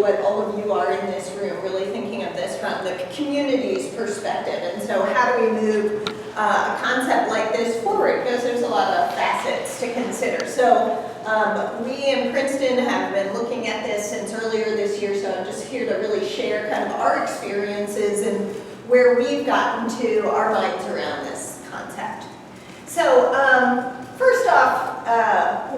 what all of you are in this room, really thinking of this from the community's perspective. And so how do we move a concept like this forward? Because there's a lot of facets to consider. So we in Princeton have been looking at this since earlier this year, so I'm just here to really share kind of our experiences and where we've gotten to our minds around this concept. So first off,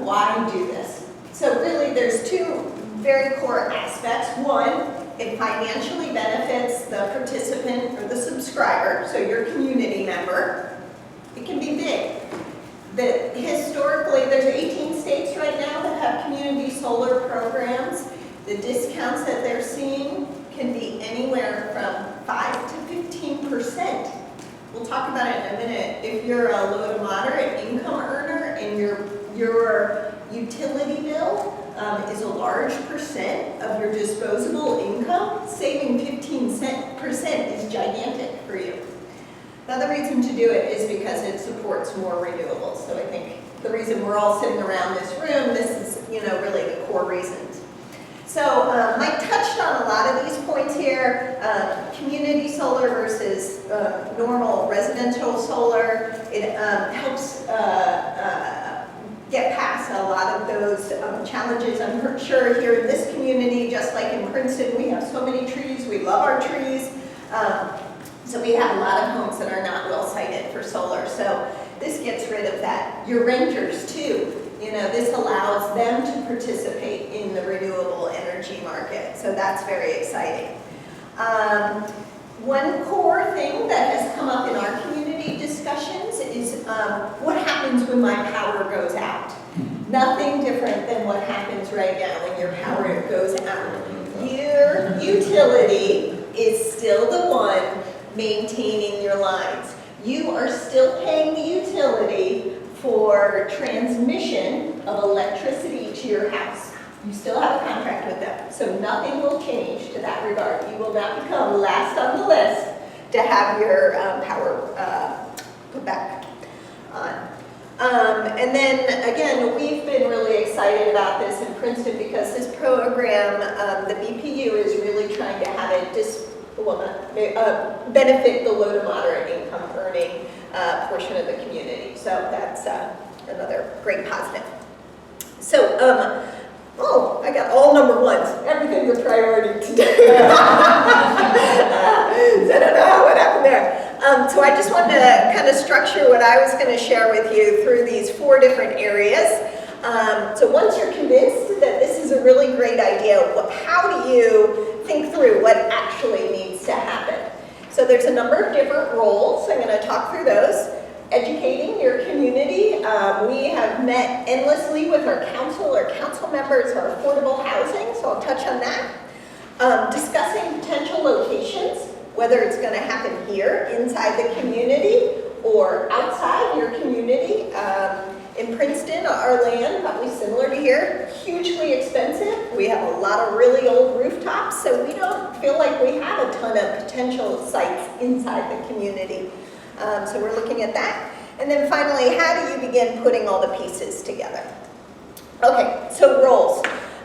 why do this? So really there's two very core aspects. One, it financially benefits the participant or the subscriber, so your community member. It can be big. Historically, there's 18 states right now that have community solar programs. The discounts that they're seeing can be anywhere from 5 to 15%. We'll talk about it in a minute. If you're a low to moderate income earner and your utility bill is a large percent of your disposable income, saving 15% is gigantic for you. Another reason to do it is because it supports more renewables. So I think the reason we're all sitting around this room, this is really the core reasons. So Mike touched on a lot of these points here. Community solar versus normal residential solar. It helps get past a lot of those challenges. I'm sure here in this community, just like in Princeton, we have so many trees. We love our trees. So we have a lot of homes that are not well sited for solar. So this gets rid of that. Your renters too. This allows them to participate in the renewable energy market. So that's very exciting. One core thing that has come up in our community discussions is what happens when my power goes out. Nothing different than what happens right now when your power goes out. Your utility is still the one maintaining your lines. You are still paying the utility for transmission of electricity to your house. You still have a contract with them, so nothing will change to that regard. You will not become last on the list to have your power put back on. And then again, we've been really excited about this in Princeton because this program, the BPU is really trying to have it benefit the low to moderate income earning portion of the community. So that's another great positive. So, I got all number ones. Everything's a priority today. So I don't know what happened there. So I just wanted to kind of structure what I was going to share with you through these 4 different areas. So once you're convinced that this is a really great idea, how do you think through what actually needs to happen? So there's a number of different roles. I'm going to talk through those. Educating your community. We have met endlessly with our council members, our affordable housing, so I'll touch on that. Discussing potential locations, whether it's going to happen here inside the community or outside your community. In Princeton, our land, probably similar to here, hugely expensive. We have a lot of really old rooftops, so we don't feel like we have a ton of potential sites inside the community. So we're looking at that. And then finally, how do you begin putting all the pieces together? Okay, so roles.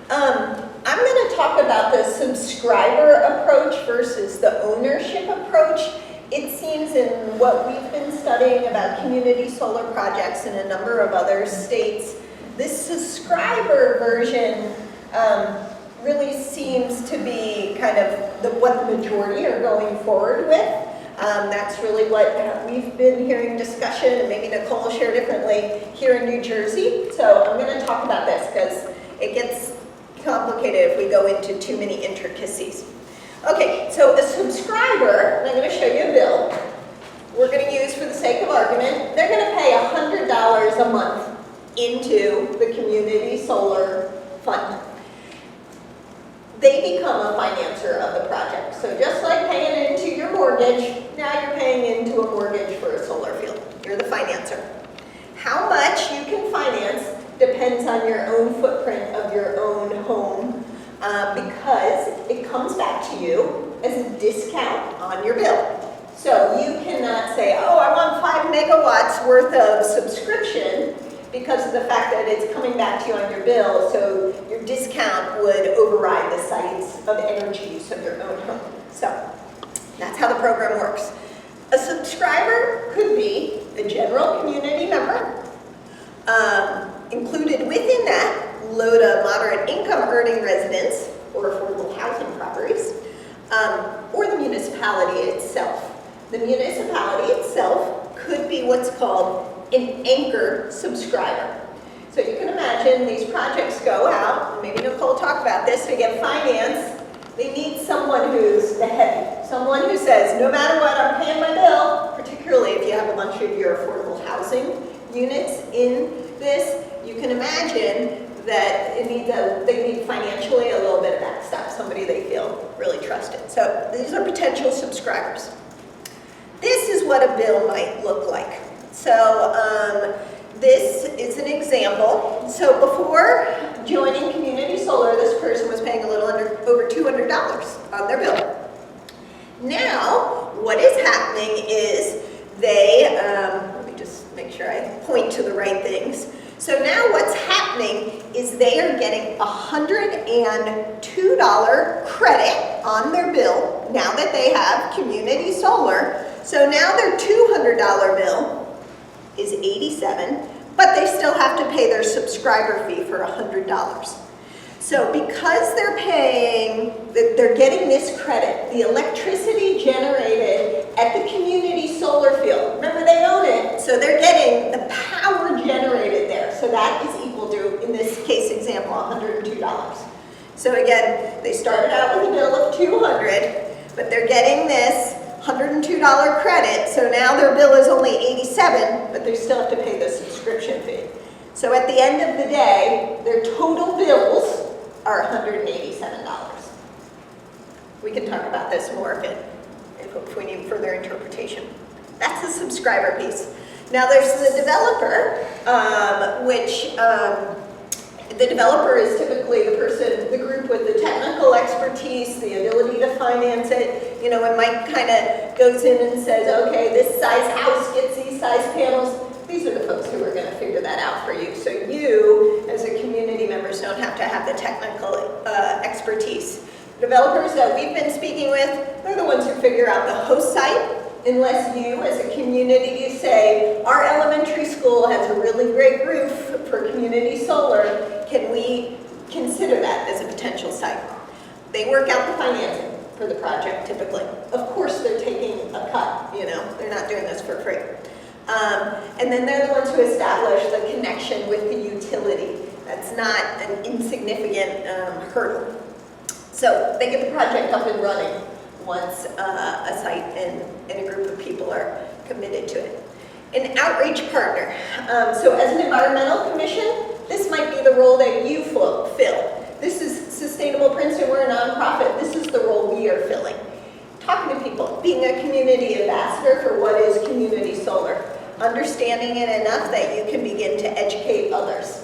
I'm going to talk about the subscriber approach versus the ownership approach. It seems in what we've been studying about community solar projects in a number of other states, this subscriber version really seems to be kind of what the majority are going forward with. That's really what we've been hearing discussion, and maybe Nicole will share differently here in New Jersey. So I'm going to talk about this because it gets complicated if we go into too many intricacies. Okay, so a subscriber, and I'm going to show you a bill, we're going to use for the sake of argument, they're going to pay $100 a month into the community solar fund. They become a financer of the project. So just like paying into your mortgage, now you're paying into a mortgage for a solar field. You're the financer. How much you can finance depends on your own footprint of your own home because it comes back to you as a discount on your bill. So you cannot say, oh, I want 5 megawatts worth of subscription, because of the fact that it's coming back to you on your bill, so your discount would override the sites of energy use of your own home. So that's how the program works. A subscriber could be a general community member. Included within that, low to moderate income earning residents or affordable housing properties, or the municipality itself. The municipality itself could be what's called an anchor subscriber. So you can imagine these projects go out, maybe Nicole talked about this, to get finance. They need someone who's the heavy, someone who says, no matter what, I'm paying my bill, particularly if you have a bunch of your affordable housing units in this. You can imagine that they need financially a little bit of backstop, somebody they feel really trusted. So these are potential subscribers. This is what a bill might look like. So this is an example. So before joining Community Solar, this person was paying a little over $200 on their bill. Now, what is happening is they, let me just make sure I point to the right things. So now what's happening is they are getting a $102 credit on their bill now that they have Community Solar. So now their $200 bill is $87, but they still have to pay their subscriber fee for $100. So because they're getting this credit, the electricity generated at the community solar field, remember they own it, so they're getting the power generated there. So that is equal to, in this case example, $102. So again, they started out with a bill of $200, but they're getting this $102 credit, so now their bill is only $87, but they still have to pay the subscription fee. So at the end of the day, their total bills are $187. We can talk about this more if we need further interpretation. That's the subscriber piece. Now there's the developer, the developer is typically the person, the group with the technical expertise, the ability to finance it. You know, when Mike kind of goes in and says, okay, this size house gets these size panels, these are the folks who are going to figure that out for you. So you, as a community members, don't have to have the technical expertise. Developers that we've been speaking with, they're the ones who figure out the host site. Unless you, as a community, you say, our elementary school has a really great roof for community solar, can we consider that as a potential site? They work out the financing for the project, typically. Of course, they're taking a cut, you know, they're not doing this for free. And then they're the ones who establish the connection with the utility. That's not an insignificant hurdle. So they get the project up and running once a site and a group of people are committed to it. An outreach partner. So as an environmental commission, this might be the role that you fill. This is Sustainable Princeton, we're a nonprofit. This is the role we are filling. Talking to people, being a community ambassador for what is community solar. Understanding it enough that you can begin to educate others.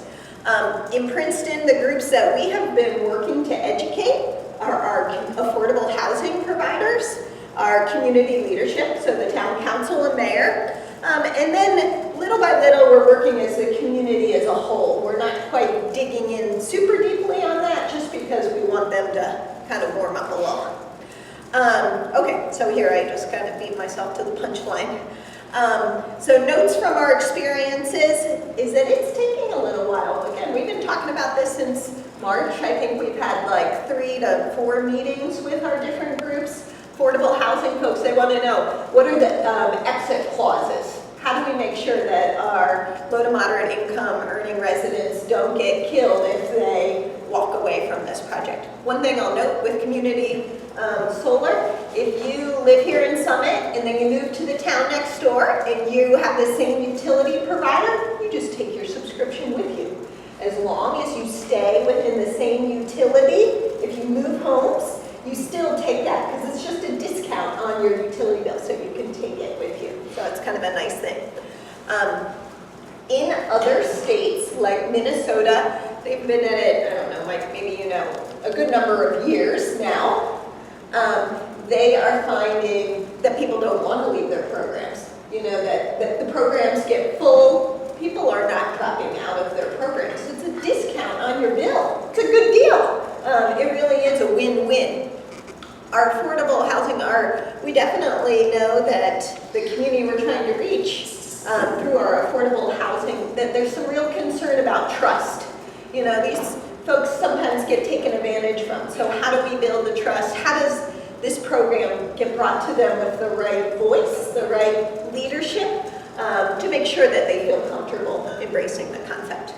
In Princeton, the groups that we have been working to educate are our affordable housing providers, our community leadership, so the town council and mayor, and then little by little we're working as a community as a whole. We're not quite digging in super deeply on that just because we want them to kind of warm up a little. Okay, so here I just kind of beat myself to the punchline. So notes from our experiences is that it's taking a little while. Again, we've been talking about this since March. I think we've had like 3 to 4 meetings with our different groups. Affordable housing folks, they want to know, what are the exit clauses? How do we make sure that our low to moderate income earning residents don't get killed if they walk away from this project? One thing I'll note with community solar, if you live here in Summit and then you move to the town next door and you have the same utility provider, you just take your subscription with you. As long as you stay within the same utility, if you move homes, you still take that because it's just a discount on your utility bill, so you can take it with you. So it's kind of a nice thing. In other states, like Minnesota, they've been at it, I don't know, Mike, maybe you know, a good number of years now. They are finding that people don't want to leave their programs. You know, that the programs get full, people are not dropping out. our affordable housing we definitely know that the community we're trying to reach through our affordable housing, that there's some real concern about trust. You know, these folks sometimes get taken advantage from. So how do we build the trust? How does this program get brought to them with the right voice, the right leadership, to make sure that they feel comfortable embracing the concept?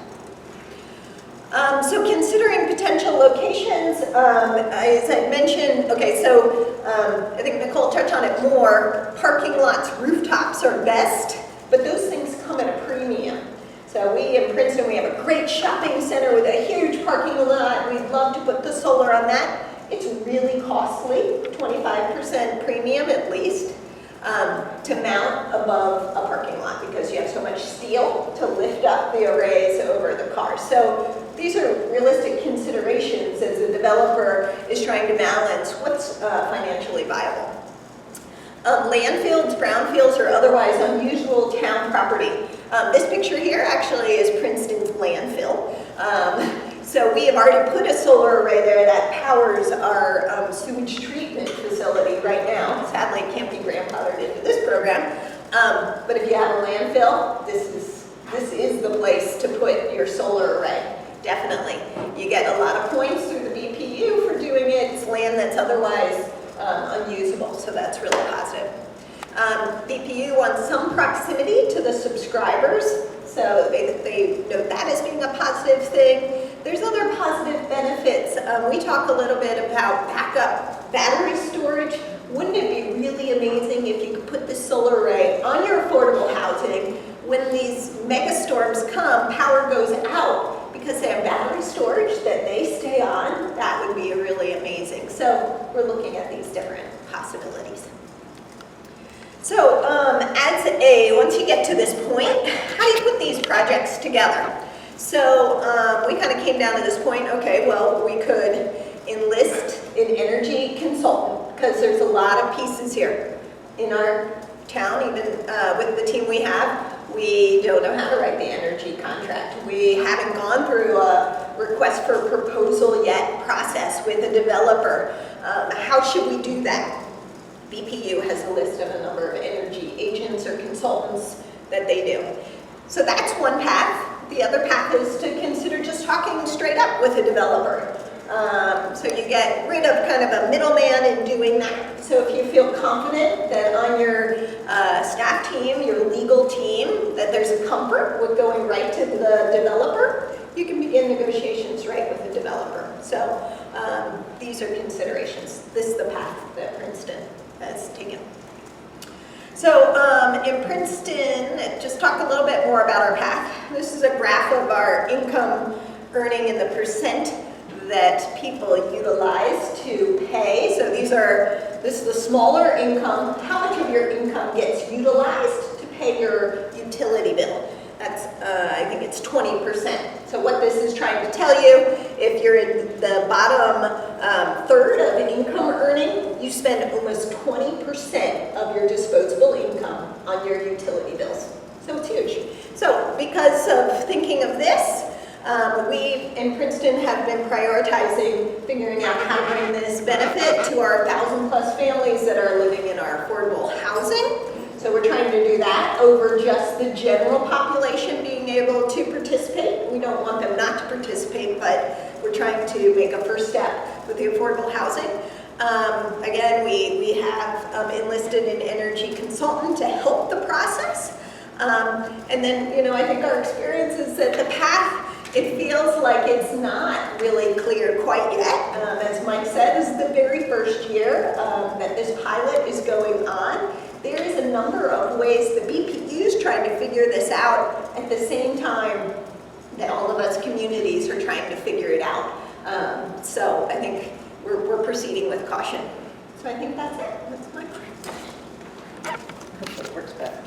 So considering potential locations, as I mentioned, okay, so I think Nicole touched on it more, parking lots, rooftops are best, but those things come at a premium. So we in Princeton, we have a great shopping center with a huge parking lot. We'd love to put the solar on that. It's really costly, 25% premium at least, to mount above a parking lot because you have so much steel to lift up the arrays over the cars. So these are realistic considerations as a developer is trying to balance what's financially viable. Landfills, brownfields, or otherwise unusual town property. This picture here actually is Princeton's landfill. So we have already put a solar array there that powers our sewage treatment facility right now. Sadly, it can't be grandfathered into this program. But if you have a landfill, this is the place to put your solar array. Definitely. You get a lot of points through the BPU for doing it. It's land that's otherwise unusable, so that's really positive. BPU wants some proximity to the subscribers, so they note that as being a positive thing. There's other positive benefits. We talk a little bit about backup battery storage. Wouldn't it be really amazing if you could put this solar array on your affordable housing when these mega storms come, power goes out, because they have battery storage that they stay on? That would be really amazing. So we're looking at these different possibilities. So once you get to this point, how do you put these projects together? So we kind of came down to this point, okay, well, we could enlist an energy consultant because there's a lot of pieces here. In our town, even with the team we have, we don't know how to write the energy contract. We haven't gone through a request for proposal yet process with a developer. How should we do that? BPU has a list of a number of energy agents or consultants that they do. So that's one path. The other path is to consider just talking straight up with a developer. So you get rid of kind of a middleman in doing that. So if you feel confident that on your staff team, your legal team, that there's a comfort with going right to the developer, you can begin negotiations right with the developer. So these are considerations. This is the path that Princeton has taken. So in Princeton, just talk a little bit more about our path. This is a graph of our income earning in the percent that people utilize to pay. So this is the smaller income. How much of your income gets utilized to pay your utility bill? That's, I think it's 20%. So what this is trying to tell you, if you're in the bottom third of an income earning, you spend almost 20% of your disposable income on your utility bills. So it's huge. So because of thinking of this, we in Princeton have been prioritizing figuring out how to bring this benefit to our 1,000+ families that are living in our affordable housing. So we're trying to do that over just the general population being able to participate. We don't want them not to participate, but we're trying to make a first step with the affordable housing. Again, we have enlisted an energy consultant to help the process. And then, you know, I think our experience is that the path, it feels like it's not really clear quite yet. As Mike said, this is the very first year that this pilot is going on. There is a number of ways the BPU is trying to figure this out at the same time that all of us communities are trying to figure it out. So I think we're proceeding with caution. So I think that's it. That's my part. Hopefully it works better.